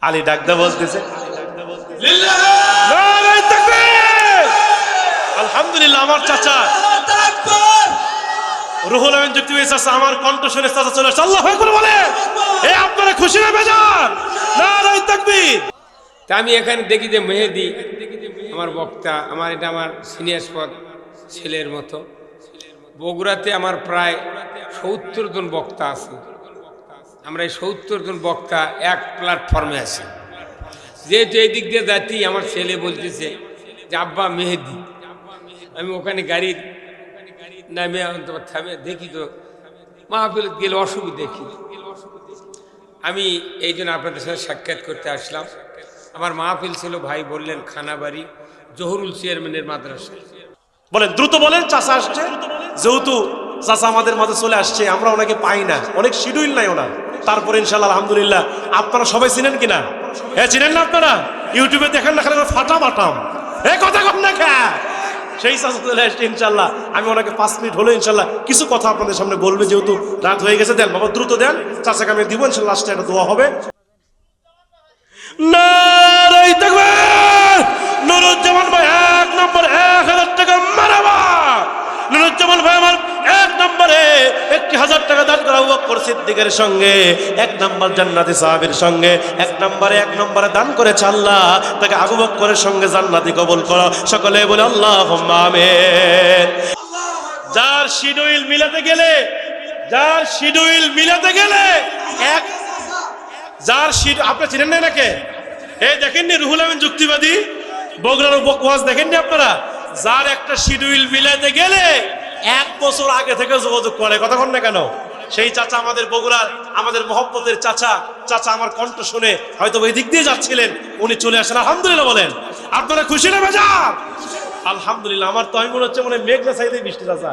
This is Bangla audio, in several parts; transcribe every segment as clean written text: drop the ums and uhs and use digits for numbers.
আলী ডাকদা বলতেছে আলহামদুলিল্লাহ। আমার চাচা রুহুল আমিন যুক্তিবাদী চাচা আমার কণ্ঠ শুনে চাচা চলে আসছে। আল্লাহু আকবার বলে। এ আপনারা খুশি না বেজার? নারায়ে তাকবীর। আমি এখানে দেখি যে মেহেদি আমার বক্তা, আমার এটা আমার সিনিয়র পদ ছেলের মতো। বগুড়াতে আমার প্রায় ৭০ জন বক্তা আছে। আমরা এই ৭০ জন বক্তা এক প্ল্যাটফর্মে আছি। যেহেতু এই দিক দিয়ে যাচ্ছি, আমার ছেলে বলতেছে যে আব্বা মেহেদি। আমি ওখানে গাড়ির নামে থামে দেখি তো মাহফিল গেলে অসুবিধা দেখি। আমি এই জন্য আপনাদের সাথে সাক্ষাৎ করতে আসলাম। আমার মাহফিল ছিল, ভাই বললেন খানাবাড়ি জহুরুল চেয়ারম্যানের মাদ্রাসা। বলেন দ্রুত বলেন। চাচা আসছে, যেহেতু চাচা আমাদের মাঝে চলে আসছে, আমরা ওনাকে পাই না, অনেক শিডিউল নাই ওনার। তারপরে ইনশাআল্লাহ আলহামদুলিল্লাহ। আপনারা সবাই চিনেন কিনা? হ্যাঁ চিনেন না আপনারা? ইউটিউবে দেখেন না, খালি ফাটাম আটাম কথা কম না খা। সেই চাচা চলে আসছে ইনশাআল্লাহ। আমি ওনাকে 5 মিনিট হলো ইনশাআল্লাহ কিছু কথা আপনাদের সামনে বলবে, যেহেতু রাত হয়ে গেছে। দেন বাবা দ্রুত দেন, চাচাকে আমি দিব ইনশাআল্লাহ। লাস্টে একটা দোয়া হবে। নারায়ে তাকবীর। নুরুজ্জামান ভাই 1 নম্বর 1000 টাকা মারহাবা। নুরুজ্জামান ভাই আমার 1 নম্বরে 1000 টাকা দান করা আবু বকর সিদ্দিকের সঙ্গে, 1 নম্বর জান্নাতি সাহাবীর সঙ্গে 1 নম্বরে দান করেছে। আল্লাহ তাকে আবু বকরের সঙ্গে জান্নাতি কবুল করো। সকলে বলে আল্লাহুম্মা আমিন। যার শিডিউল মিলাতে গেলে এক যার শিডিউল আপনি চিনেন না নাকি? এই দেখেননি রুহুল আমিন যুক্তিবাদী বগুড়ার ওয়াজ দেখেননি আপনারা? যার একটা শিডিউল মিলাতে গেলে 1 বছর আগে থেকে যোগাযোগ করে। কথা বল না কেন? সেই চাচা আমাদের বগুড়ার, আমাদের মহব্বতের চাচা আমার কণ্ঠ শুনে হয়তো ওই দিক দিয়ে যাচ্ছিলেন, উনি চলে আসেন। আলহামদুলিল্লাহ বলেন। আপনারা খুশি না বেজার? আলহামদুলিল্লাহ। আমার তো আমি মনে হচ্ছে মেঘনা সাইডে বৃষ্টি। চাচা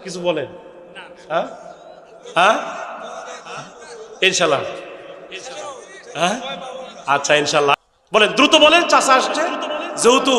কিছু বলেন। হ্যাঁ হ্যাঁ ইনশাল্লাহ। হ্যাঁ আচ্ছা ইনশাল্লাহ। বলেন দ্রুত বলেন। চাচা আসছে, যেহেতু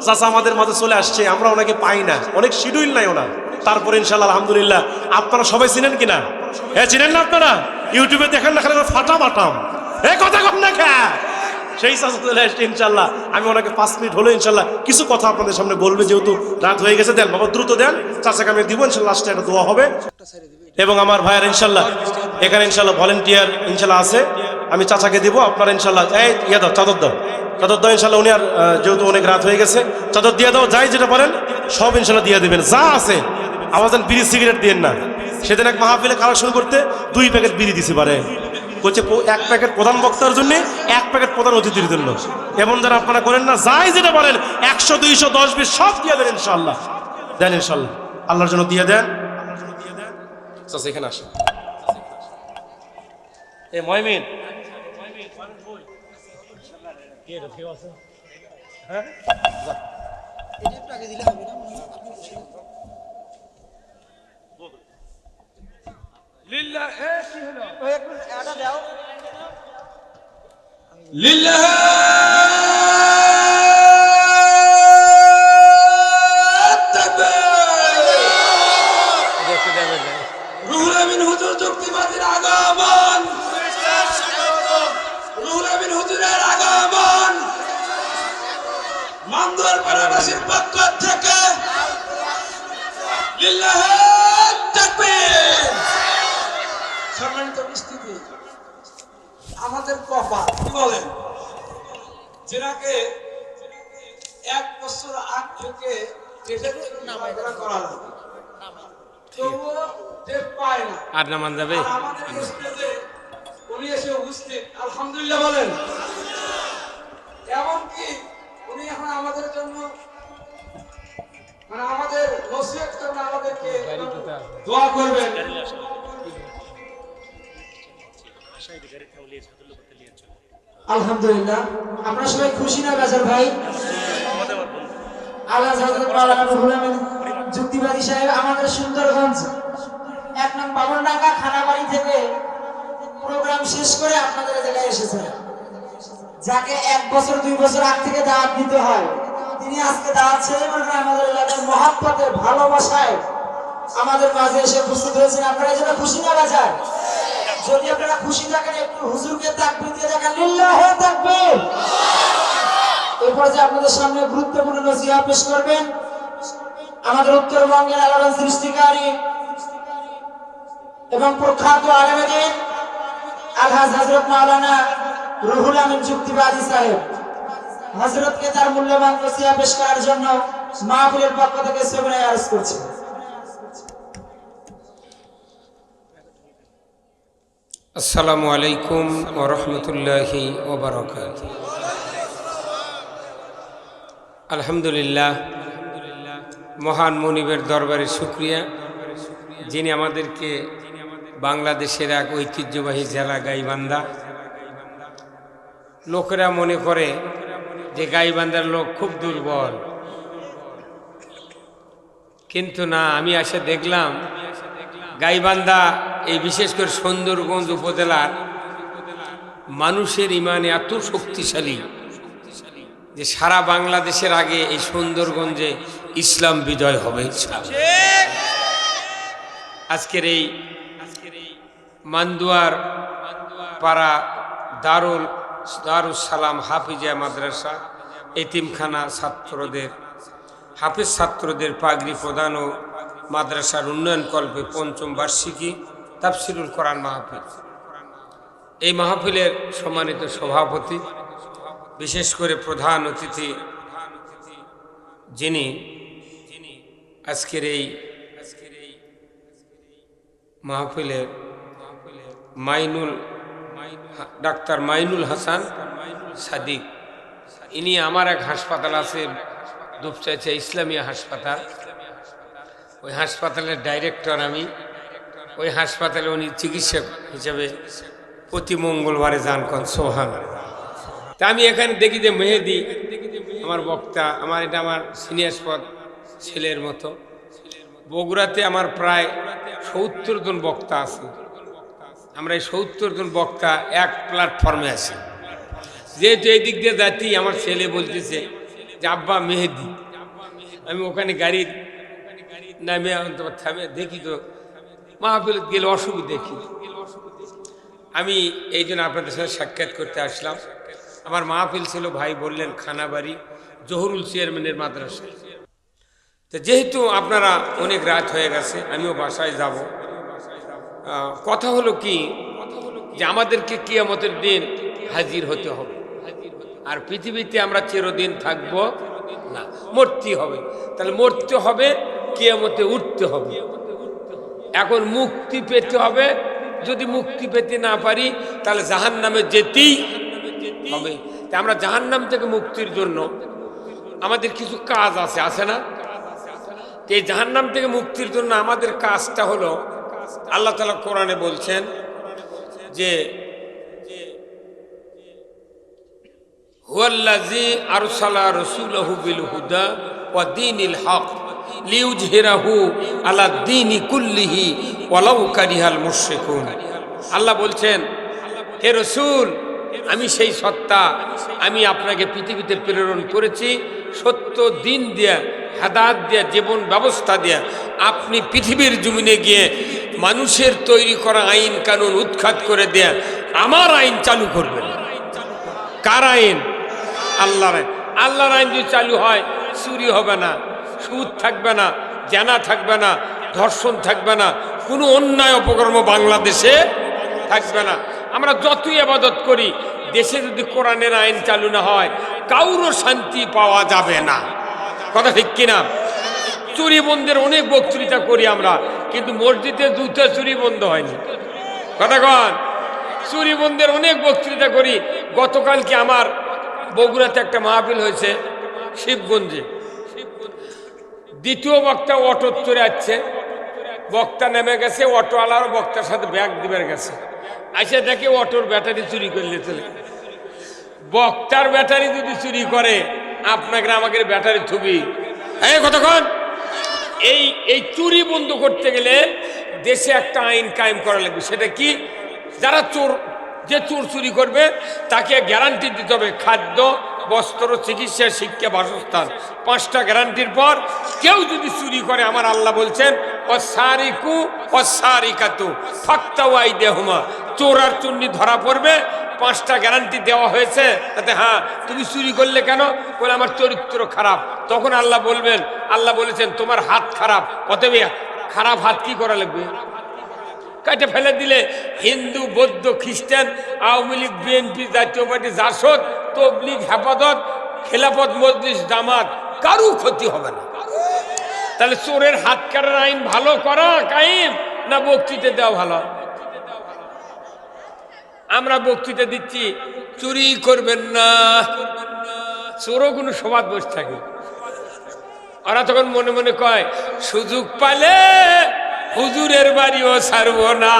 চাচা আমাদের মাঝে চলে আসছে, আমরা ওনাকে পাই না, অনেক শিডিউল নাই ওনার। তারপরে ইনশাআল্লাহ আলহামদুলিল্লাহ। আপনারা সবাই চিনেন কিনা? হ্যাঁ চিনেন না আপনারা? ইউটিউবে দেখেন না, খালি ফাটাম আটাম কথা কম না খা। সেই চাচা চলে আসছে ইনশাআল্লাহ। আমি ওনাকে 5 মিনিট হলো ইনশাআল্লাহ কিছু কথা আপনাদের সামনে বলবে, যেহেতু রাত হয়ে গেছে। দেন বাবা দ্রুত দেন, চাচাকে আমি দিব ইনশাআল্লাহ। লাস্টে একটা দোয়া হবে। এবং আমার ভাইয়ের ইনশাআল্লাহ এখানে ইনশাআল্লাহ ভলেন্টিয়ার ইনশাআল্লাহ আছে, আমি চাচাকে দিব। আপনারা ইনশাআল্লাহ এই দাও, চাদর দাও ইনশাআল্লাহ। উনি আর যেহেতু অনেক রাত হয়ে গেছে, চাদর দিয়ে দাও। যাই যেটা পারেন সব ইনশাআল্লাহ দিয়ে দেবেন, যা আছে। আমাদের বিড়ি সিগারেট দিয়েন না। সেদিন এক মাহফিলে কালেকশন করতে 2 প্যাকেট বিড়ি দিছি পারে, বলছে 1 প্যাকেট প্রধান বক্তার জন্য, 1 প্যাকেট প্রধান অতিথির জন্য। এমন যেন আপনারা করেন না। যাই যেটা পারেন 100 200 10 20 সব দিয়ে দেন ইনশাআল্লাহ। দেন ইনশাআল্লাহ, আল্লাহর জন্য দিয়ে দেন। চাচা এখানে আসেন। এই ময়মিন হ্যাঁ রুহুল আমিন হুজুর যুক্তিবাদীর আগমন, রুহুল আমিন হুজুরের আগমন মান্দুয়ার পাড়াবাসীর পক্ষ থেকে লিল্লাহি তাকবীর। সম্মানিত উপস্থিতি, আমাদের কপাল কি বলেন, যেনাকে 1 বছর আগ থেকে নামাইরা করা লাগে, তবুও টের পায় না। আর নামান যাবে। আমাদের স্টেজে উনি এসে উপস্থিত, আলহামদুলিল্লাহ বলেন। এমনকি উনি এখন আমাদের জন্য আমাদের নসিহত করবেন, আমাদেরকে দোয়া করবেন। আলহামদুলিল্লাহ। আমরা সবাই খুশি না বেজার ভাই? আল্লাহ রুহুল আমিন যুক্তিবাদী সাহেব আমাদের সুন্দরগঞ্জ 1 নং বামনডাঙ্গা খানাবাড়ি থেকে প্রোগ্রাম শেষ করে আপনাদের জায়গায় এসেছেন। যাকে 1 বছর 2 বছর আগ থেকে দাওয়াত দিতে হয়, তিনি আজকে দাওয়াত ছেড়ে আমাদের এলাকার মহব্বতে ভালোবাসায় আমাদের মাঝে এসে উপস্থিত হয়েছেন। আপনারা যেটা খুশি না বেজার? যদি আপনারা খুশি থাকেন একটু হুজুরকে তাকবীর দিয়ে দেখেন লিল্লাহি। পর্যায়ে আপনাদের সামনে গুরুত্বপূর্ণ নসিহত পেশ করবেন আমাদের উত্তরবঙ্গের আলোড়ন সৃষ্টিকারী এবং প্রখ্যাত আলেম দ্বীন আলহাজ হযরত মাওলানা রুহুল আমিন যুক্তিবাদী সাহেব। হযরতকে তার মূল্যবান নসিহত পেশ করার জন্য মাহফিলের পক্ষ থেকে সবিনয় আরজ করছি। আসসালামু আলাইকুম ওয়া রাহমাতুল্লাহি ওয়া বারাকাতুহু। আলহামদুলিল্লাহ, মহান মনিবের দরবারে শুকরিয়া, যিনি আমাদেরকে বাংলাদেশের এক ঐতিহ্যবাহী জেলা গাইবান্ধা, লোকেরা মনে করে যে গাইবান্ধার লোক খুব দুর্বল, কিন্তু না, আমি এসে দেখলাম গাইবান্ধা এই বিশেষ করে সুন্দরগঞ্জ উপজেলার মানুষের ইমানে এত শক্তিশালী যে সারা বাংলাদেশের আগে এই সুন্দরগঞ্জে ইসলাম বিজয় হবে। আজকের এই মান্দুয়ার পাড়া দারুস সালাম হাফিজিয়া মাদ্রাসা এতিমখানা ছাত্রদের হাফিজ ছাত্রদের পাগড়ি প্রদান ও মাদ্রাসার উন্নয়ন কল্পে ৫ম বার্ষিকী তাফসিরুল কোরআন মাহফিল। এই মাহফিলের সম্মানিত সভাপতি, বিশেষ করে প্রধান অতিথি যিনি আজকের এই মাহফিলের ডাক্তার মাইনুল হাসান সাদিক, ইনি আমার এক হাসপাতাল আছে দুপচাইছে ইসলামিয়া হাসপাতাল, ওই হাসপাতালের ডাইরেক্টর আমি। ওই হাসপাতালে উনি চিকিৎসক হিসেবে প্রতি মঙ্গলবারে যান কন সোহান। তা আমি এখানে দেখি যে মেহেদি আমার বক্তা, এটা আমার সিনিয়র পদ ছেলের মতো। বগুড়াতে আমার প্রায় ৭০ জন বক্তা আছে। আমরা এই ৭০ জন বক্তা এক প্ল্যাটফর্মে আছি। যেহেতু এই দিক দিয়ে যাচ্ছি, আমার ছেলে বলতেছে যে আব্বা মেহেদি। আমি ওখানে গাড়ি নামে থামে দেখি তো মাহফিল গেলে অসুবিধা দেখি। আমি এই জন্য আপনাদের সাথে সাক্ষাৎ করতে আসলাম। আমার মাহফিল ছিল, ভাই বললেন খানাবাড়ি জহুরুল চেয়ারম্যানের মাদ্রাসায়। তো যেহেতু আপনারা অনেক রাত হয়ে গেছে, আমিও বাসায় যাব। কথা হলো কি যে আমাদেরকে কিয়ামতের দিন হাজির হতে হবে, আর পৃথিবীতে আমরা চিরদিন থাকব না, মরতে হবে। তাহলে মরতে হবে, কিয়ামতে উঠতে হবে। এখন মুক্তি পেতে হবে, যদি মুক্তি পেতে না পারি তাহলে জাহান্নামে যেতেই হবে। তা আমরা জাহান্নাম থেকে মুক্তির জন্য আমাদের কিছু কাজ আছে না? এই জাহান্নাম থেকে মুক্তির জন্য আমাদের কাজটা হলো, আল্লাহ তাআলা কোরআনে বলছেন যে হুয়াল্লাযী আরসালা রাসূলাহু বিল হুদা ওয়া দীনিল হক লিইয়ুযহিরাহু আলা দীনি কুল্লিহি ওয়ালাউ কারিহাল মুশরিকুন। আল্লাহ বলছেন, হে রাসূল, আমি সেই সত্তা, আমি আপনাকে পৃথিবীতে প্রেরণ করেছি সত্য দিন দিয়া, হেদায়েত দিয়া, জীবন ব্যবস্থা দিয়া আপনি পৃথিবীর জমিনে গিয়ে মানুষের তৈরি করা আইন কানুন উৎখাত করে দেয়া আমার আইন চালু করবেন। কার আইন? আল্লাহর আইন। আল্লাহর আইন যদি চালু হয়, চুরি হবে না, সুদ থাকবে না, জানা থাকবে না, ধর্ষণ থাকবে না, কোনো অন্যায় অপকর্ম বাংলাদেশে থাকবে না। আমরা যতই ইবাদত করি, দেশে যদি কোরআনের আইন চালু না হয়, কারো শান্তি পাওয়া যাবে না। কথা ঠিক কিনা? চুরি বন্ধের অনেক বক্তৃতা করি আমরা, কিন্তু মসজিদে দুটো চুরি বন্ধ হয়নি। কথা কন, চুরি বন্ধের অনেক বক্তৃতা করি। গতকালকে আমার বগুড়াতে একটা মাহফিল হয়েছে শিবগঞ্জে। দ্বিতীয় বক্তা অটো চড়ে আসছে, বক্তা নেমে গেছে, অটোওয়ালার বক্তার সাথে ব্যাগ দিবার গেছে, আইসা দেখে অটোর ব্যাটারি চুরি করলে চলে। বক্তার ব্যাটারি যদি চুরি করে, আপনাকে আমাকে ব্যাটারি থুবি। এই কতক্ষণ এই চুরি বন্ধ করতে গেলে দেশে একটা আইন কায়েম করা লাগবে। সেটা কি? যারা যে চোর চুরি করবে তাকে গ্যারান্টি দিতে হবে, খাদ্য, বস্ত্র, চিকিৎসা, শিক্ষা, বাসস্থান, 5টা গ্যারান্টির পর কেউ যদি চুরি করে, আমার আল্লাহ বলছেন অসারিকু অসারিকাতু ফাক্তাউ আইদিয়াহুমা, চোর আর চুন্নি ধরা পড়বে, 5টা গ্যারান্টি দেওয়া হয়েছে, তাতে হ্যাঁ তুমি চুরি করলে কেন, বলে আমার চরিত্র খারাপ। তখন আল্লাহ বলবেন, আল্লাহ বলেছেন তোমার হাত খারাপ, অতএব খারাপ হাত কি করা লাগবে, কাটে ফেলে দিলে হিন্দু বৌদ্ধ খ্রিস্টান আওয়ামী লীগ বিএনপি জাতীয় পার্টি জাসদ তবলিগ হেফাজত খেলাফত মজলিস জামাত কারু ক্ষতি হবে না। তাহলে চোরের হাত কাটার আইন ভালো করা কায়েম না বক্তৃতা দেওয়া ভালো? আমরা বক্তৃতা দিচ্ছি চুরি করবেন না, চোরও কোনো সমাজ বসে থাকে। ওরা তখন মনে মনে কয় সুযোগ পালে হুজুরের বাড়িও ছাড়বো না।